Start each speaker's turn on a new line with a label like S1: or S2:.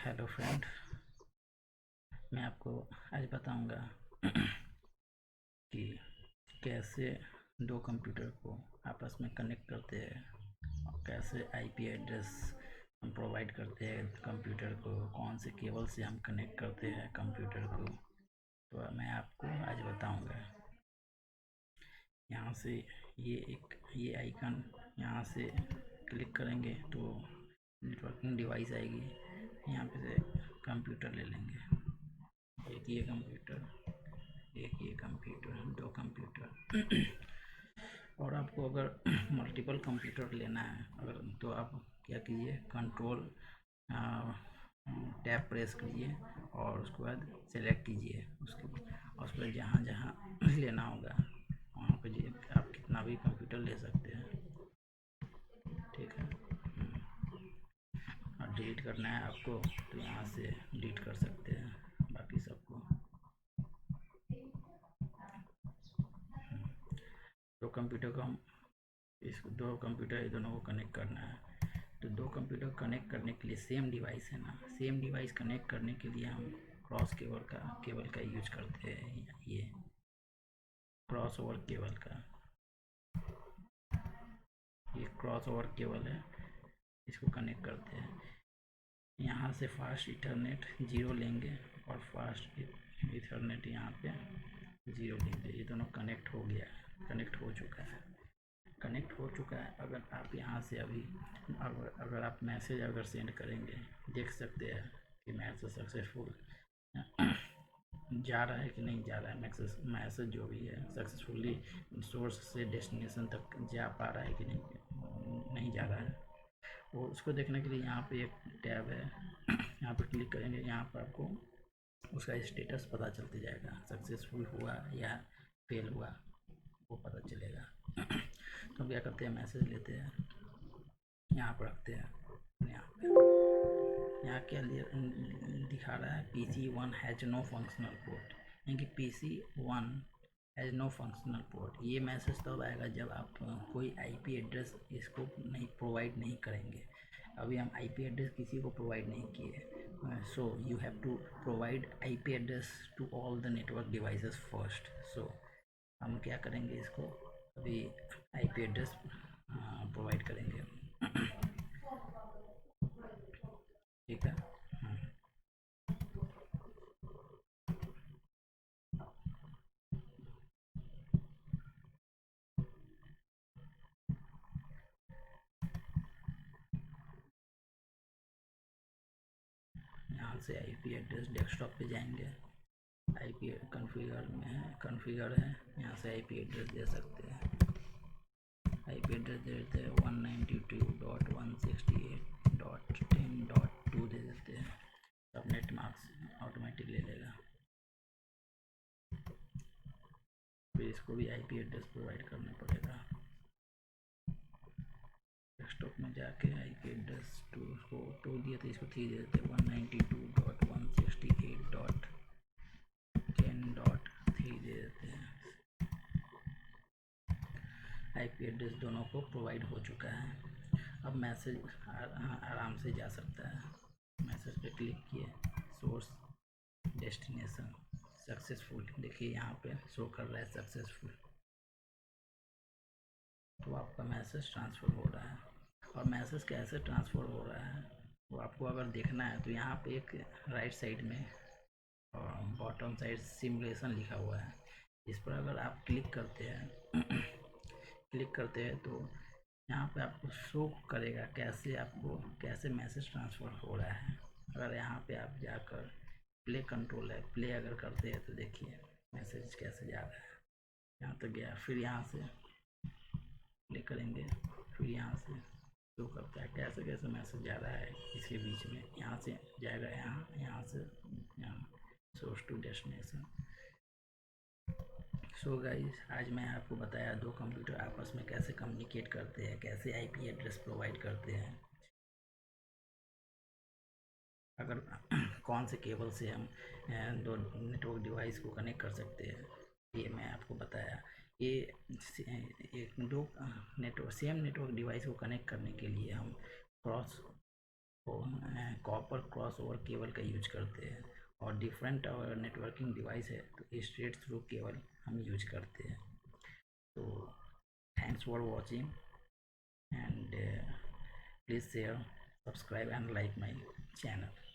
S1: Hello friend, मैं आपको आज बताऊंगा कि कैसे दो कंप्यूटर को आपस में कनेक्ट करते हैं और कैसे आईपी एड्रेस हम प्रोवाइड करते हैं कंप्यूटर को, कौन से केबल से हम कनेक्ट करते हैं कंप्यूटर को। तो मैं आपको आज बताऊंगा। यहाँ से ये आइकन यहाँ से क्लिक करेंगे तो नेटवर्किंग डिवाइस आएगी। यहाँ पे से कंप्यूटर ले लेंगे, एक ये कंप्यूटर, एक ये कंप्यूटर, दो कंप्यूटर। और आपको अगर मल्टीपल कंप्यूटर लेना है अगर तो आप क्या कीजिए, कंट्रोल टैब प्रेस कीजिए और उसके बाद सेलेक्ट कीजिए उसके बाद जहाँ जहाँ लेना होगा वहाँ पे आप कितना भी कंप्यूटर ले सकते हैं। ठीक है। और डिलीट करना है आपको तो यहाँ से डिलीट कर सकते हैं बाकी सबको। दो कंप्यूटर को हम दो कंप्यूटर ये दोनों को कनेक्ट करना है। तो दो कंप्यूटर कनेक्ट करने के लिए सेम डिवाइस है ना, सेम डिवाइस कनेक्ट करने के लिए हम क्रॉस केबल का यूज करते हैं। ये क्रॉस ओवर केबल का, ये क्रॉस ओवर केबल है, इसको कनेक्ट करते हैं। यहाँ से फास्ट इथरनेट 0 लेंगे और फास्ट इथरनेट यहाँ पे 0 लेंगे। ये दोनों कनेक्ट हो गया है, कनेक्ट हो चुका है, कनेक्ट हो चुका है। अगर आप यहाँ से अभी अगर आप मैसेज अगर सेंड करेंगे, देख सकते हैं कि मैसेज सक्सेसफुल जा रहा है कि नहीं जा रहा है। मैसेज जो भी है सक्सेसफुली सोर्स से डेस्टिनेशन तक जा पा रहा है कि नहीं जा रहा है। वो उसको देखने के लिए यहाँ पे एक टैब है, यहाँ पे क्लिक करेंगे। यहाँ पर आपको उसका स्टेटस पता चलते जाएगा, सक्सेसफुल हुआ या फेल हुआ वो पता चलेगा। तो हम क्या करते हैं, मैसेज लेते हैं, यहाँ पर रखते हैं। यहाँ क्या दिखा रहा है, PC1 has no functional port, यानी कि PC1 has no functional port. ये मैसेज तब आएगा जब आप कोई आईपी एड्रेस इसको नहीं प्रोवाइड नहीं करेंगे। अभी हम आईपी एड्रेस किसी को प्रोवाइड नहीं किए, so you have to provide IP address to all the network devices first. So हम क्या करेंगे, इसको अभी आईपी एड्रेस प्रोवाइड करेंगे। ठीक है। यहाँ से आईपी एड्रेस डेस्कटॉप पे जाएंगे, आईपी कॉन्फ़िगर में है, कॉन्फ़िगर है, यहाँ से आईपी एड्रेस दे सकते हैं। आईपी एड्रेस दे देते हैं 192.168.10.2 दे देते हैं। सबनेट मार्क्स ऑटोमेटिक ले लेगा। फिर इसको भी आईपी एड्रेस प्रोवाइड करना पड़ेगा। डेस्कटॉप में जाके आईपी एड्रेस 2 को 2 दिए थे, इसको 3 दे देते हैं। 192.168.10.3 दे देते हैं। आईपी एड्रेस दोनों को प्रोवाइड हो चुका है। अब मैसेज आराम से जा सकता है। मैसेज पे क्लिक किए, सोर्स डेस्टिनेशन सक्सेसफुल, देखिए यहाँ पे शो कर रहा है सक्सेसफुल। तो आपका मैसेज ट्रांसफ़र हो रहा है। और मैसेज कैसे ट्रांसफ़र हो रहा है वो आपको अगर देखना है तो यहाँ पे एक राइट साइड में और बॉटम साइड सिमुलेशन लिखा हुआ है। इस पर अगर आप क्लिक करते हैं क्लिक करते हैं तो यहाँ पे आपको शो करेगा कैसे मैसेज ट्रांसफ़र हो रहा है। अगर यहाँ पे आप जाकर प्ले कंट्रोल है, प्ले अगर करते हैं तो देखिए मैसेज कैसे जा रहा है। यहाँ तक गया, फिर यहाँ से प्ले करेंगे, फिर यहाँ से शो करता है कैसे कैसे मैसेज जा रहा है। इसके बीच में यहाँ से जाएगा, यहाँ से यहाँ source to destination. So guys, आज मैं आपको बताया दो कंप्यूटर आपस में कैसे कम्युनिकेट करते हैं, कैसे आईपी एड्रेस प्रोवाइड करते हैं, अगर कौन से केबल से हम दो नेटवर्क डिवाइस को कनेक्ट कर सकते हैं, ये मैं आपको बताया। ये एक दो सेम नेटवर्क डिवाइस को कनेक्ट करने के लिए हम cross copper cross over cable का यूज करते हैं, और डिफरेंट अगर नेटवर्किंग डिवाइस है तो स्ट्रेट थ्रू केबल हम यूज करते हैं। तो thanks for watching, and please share, subscribe and like my channel.